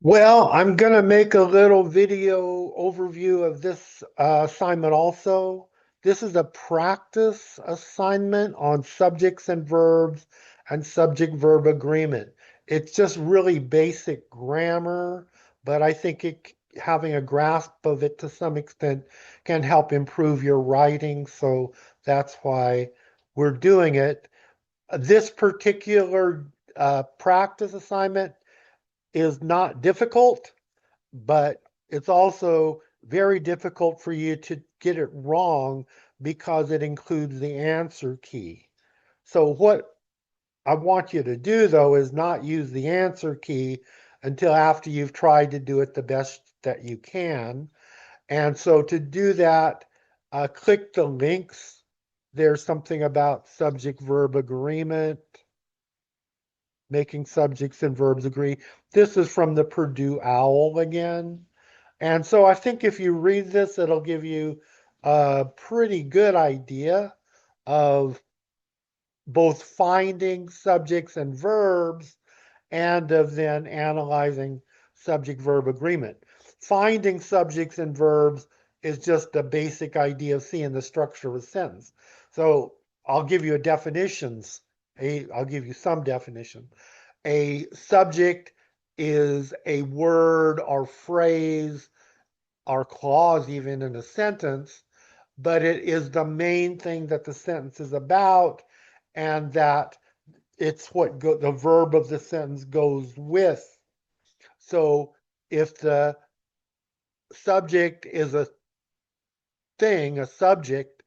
Well, I'm going to make a little video overview of this assignment also. This is a practice assignment on subjects and verbs and subject-verb agreement. It's just really basic grammar, but I think having a grasp of it to some extent can help improve your writing, so that's why we're doing it. This particular practice assignment is not difficult, but it's also very difficult for you to get it wrong because it includes the answer key. So what I want you to do though is not use the answer key until after you've tried to do it the best that you can. And so to do that, click the links. There's something about subject verb agreement, making subjects and verbs agree. This is from the Purdue Owl again. And so I think if you read this, it'll give you a pretty good idea of both finding subjects and verbs and of then analyzing subject-verb agreement. Finding subjects and verbs is just a basic idea of seeing the structure of a sentence. So I'll give you definitions. I'll give you some definition. A subject is a word or phrase or clause even in a sentence, but it is the main thing that the sentence is about, and that it's what the verb of the sentence goes with. So if the subject is a thing, a subject,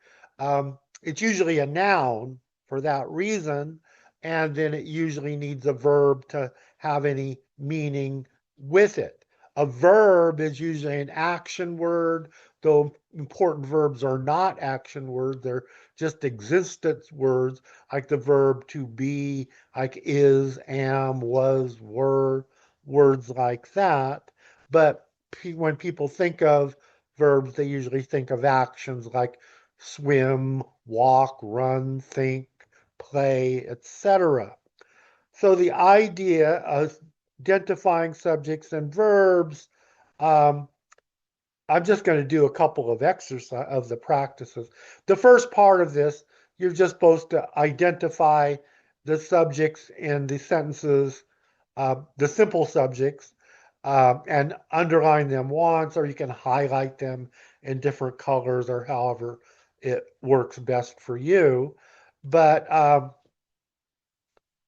it's usually a noun for that reason, and then it usually needs a verb to have any meaning with it. A verb is usually an action word, though important verbs are not action words. They're just existence words, like the verb to be, like is, am, was, were, words like that. But when people think of verbs, they usually think of actions like swim, walk, run, think, play, etc. So the idea of identifying subjects and verbs, um, I'm just going to do a couple of exercise of the practices. The first part of this, you're just supposed to identify the subjects in the sentences, the simple subjects, and underline them once, or you can highlight them in different colors or however it works best for you. But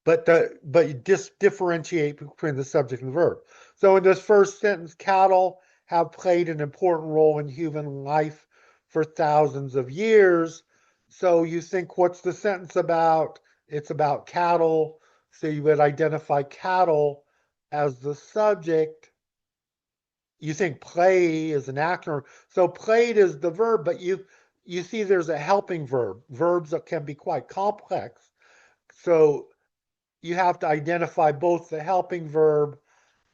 but you just differentiate between the subject and the verb. So in this first sentence, cattle have played an important role in human life for thousands of years. So you think, what's the sentence about? It's about cattle. So you would identify cattle as the subject. You think play is an action. So played is the verb, but you see there's a helping verb. Verbs that can be quite complex. So you have to identify both the helping verb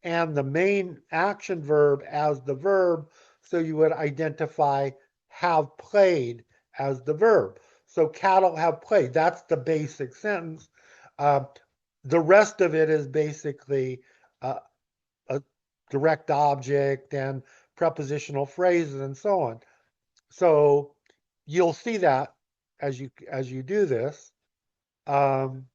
and the main action verb as the verb. So you would identify have played as the verb. So cattle have played. That's the basic sentence. Uh, the rest of it is basically a direct object and prepositional phrases and so on. So you'll see that as you do this. Um,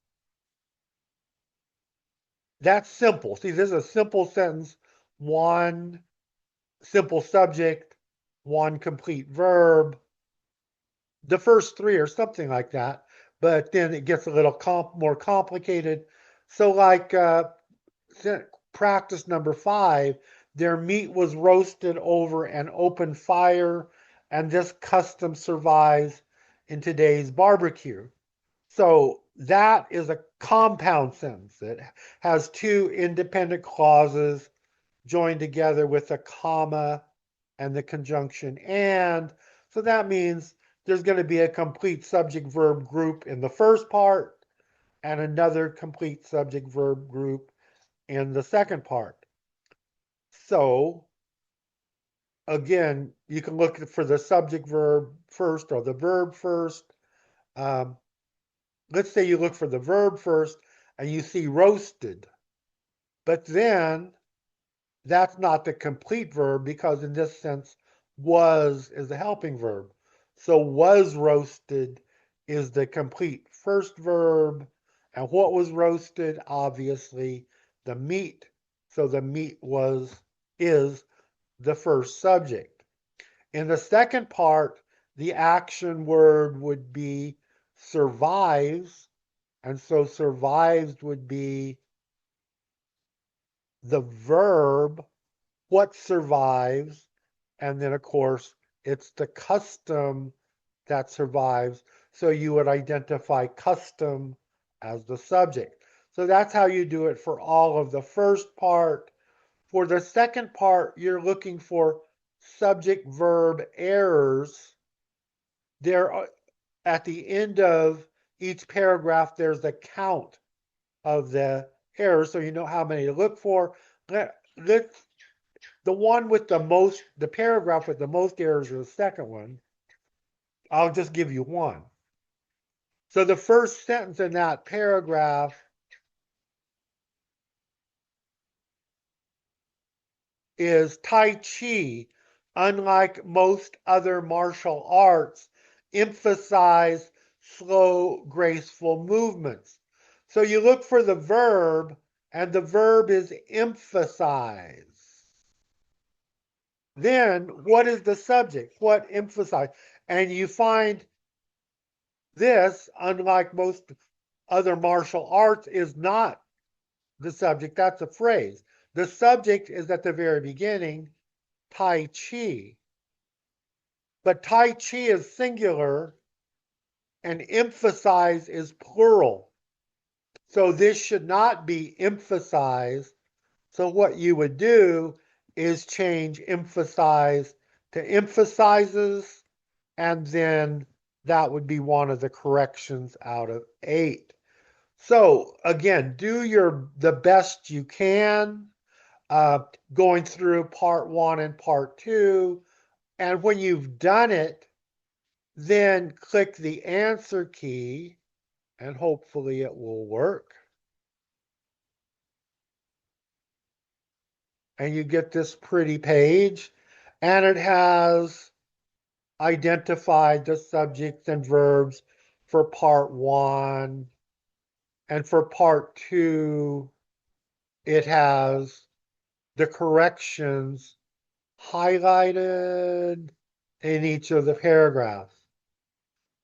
That's simple. See, this is a simple sentence, one simple subject, one complete verb. The first three are something like that, but then it gets a little more complicated. So like practice number 5, their meat was roasted over an open fire, and this custom survives in today's barbecue. So that is a compound sentence. It has two independent clauses joined together with a comma and the conjunction and. So that means there's going to be a complete subject verb group in the first part and another complete subject verb group in the second part. So again, you can look for the subject verb first or the verb first. Um, let's say you look for the verb first, and you see roasted. But then that's not the complete verb because in this sense, was is the helping verb. So was roasted is the complete first verb. And what was roasted? Obviously, the meat. So the meat is the first subject. In the second part, the action word would be survives. And so survives would be the verb, what survives. And then, of course, it's the custom that survives. So you would identify custom as the subject. So that's how you do it for all of the first part. For the second part, you're looking for subject verb errors. There, at the end of each paragraph, there's a count of the errors, so you know how many to look for. Let's the one with the paragraph with the most errors is the second one. I'll just give you one. So the first sentence in that paragraph is Tai Chi, unlike most other martial arts, emphasize slow, graceful movements. So you look for the verb, and the verb is emphasize. Then what is the subject? What emphasize? And you find this, unlike most other martial arts, is not the subject. That's a phrase. The subject is at the very beginning, Tai Chi. But Tai Chi is singular and emphasize is plural. So this should not be emphasized. So what you would do is change emphasize to emphasizes, and then that would be one of the corrections out of 8. So again, do the best you can, going through part 1 and part 2. And when you've done it, then click the answer key and hopefully it will work. And you get this pretty page, and it has identified the subjects and verbs for part 1. And for part 2, it has the corrections highlighted in each of the paragraphs.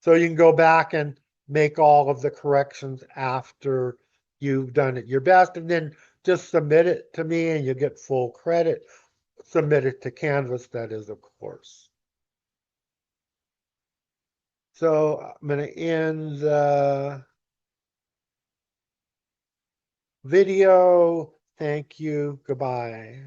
So you can go back and make all of the corrections after you've done it your best, and then just submit it to me and you get full credit. Submit it to Canvas, that is, of course. So I'm going to end the video. Thank you. Goodbye.